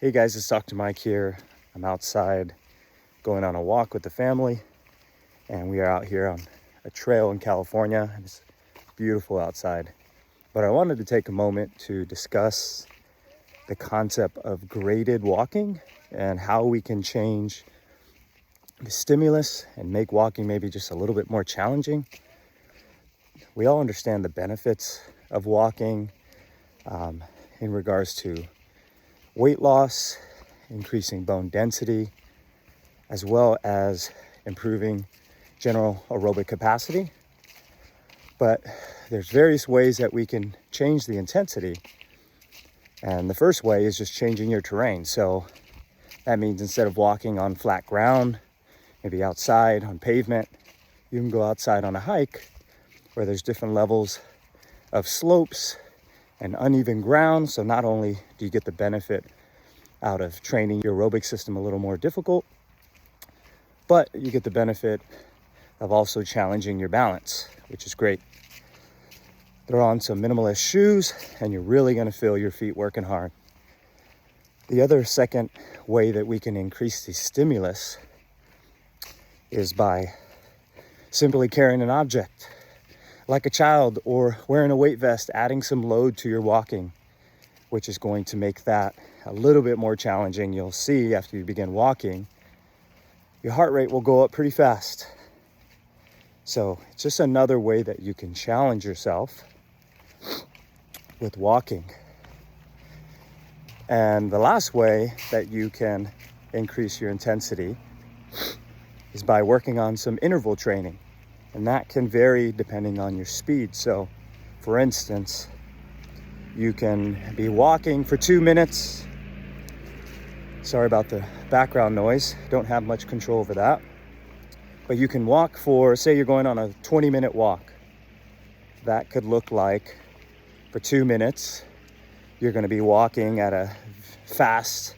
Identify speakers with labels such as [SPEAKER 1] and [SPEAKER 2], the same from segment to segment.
[SPEAKER 1] Hey guys, it's Dr. Mike here. I'm outside going on a walk with the family, and we are out here on a trail in California. It's beautiful outside. But I wanted to take a moment to discuss the concept of graded walking and how we can change the stimulus and make walking maybe just a little bit more challenging. We all understand the benefits of walking in regards to weight loss, increasing bone density, as well as improving general aerobic capacity. But there's various ways that we can change the intensity. And the first way is just changing your terrain. So that means instead of walking on flat ground, maybe outside on pavement, you can go outside on a hike where there's different levels of slopes and uneven ground. So not only do you get the benefit out of training your aerobic system a little more difficult, but you get the benefit of also challenging your balance, which is great. Throw on some minimalist shoes and you're really going to feel your feet working hard. The other second way that we can increase the stimulus is by simply carrying an object like a child, or wearing a weight vest, adding some load to your walking, which is going to make that a little bit more challenging. You'll see after you begin walking, your heart rate will go up pretty fast. So it's just another way that you can challenge yourself with walking. And the last way that you can increase your intensity is by working on some interval training. And that can vary depending on your speed. So for instance, you can be walking for 2 minutes. Sorry about the background noise. Don't have much control over that. But you can walk for, say you're going on a 20-minute walk. That could look like for 2 minutes, you're going to be walking at a fast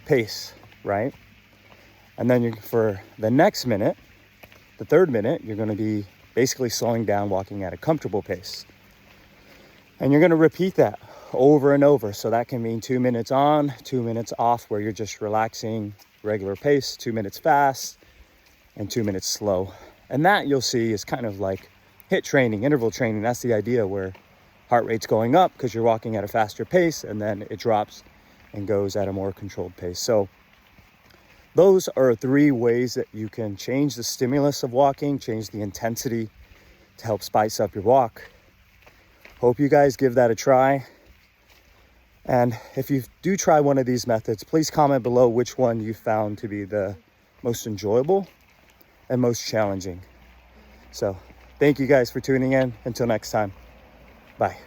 [SPEAKER 1] pace, right? And then for the next minute, the third minute, you're going to be basically slowing down, walking at a comfortable pace. And you're going to repeat that over and over. So that can mean 2 minutes on, 2 minutes off, where you're just relaxing, regular pace, 2 minutes fast, and 2 minutes slow. And that you'll see is kind of like HIIT training, interval training. That's the idea, where heart rate's going up because you're walking at a faster pace, and then it drops and goes at a more controlled pace. So those are 3 ways that you can change the stimulus of walking, change the intensity to help spice up your walk. Hope you guys give that a try. And if you do try one of these methods, please comment below which one you found to be the most enjoyable and most challenging. So thank you guys for tuning in. Until next time, bye.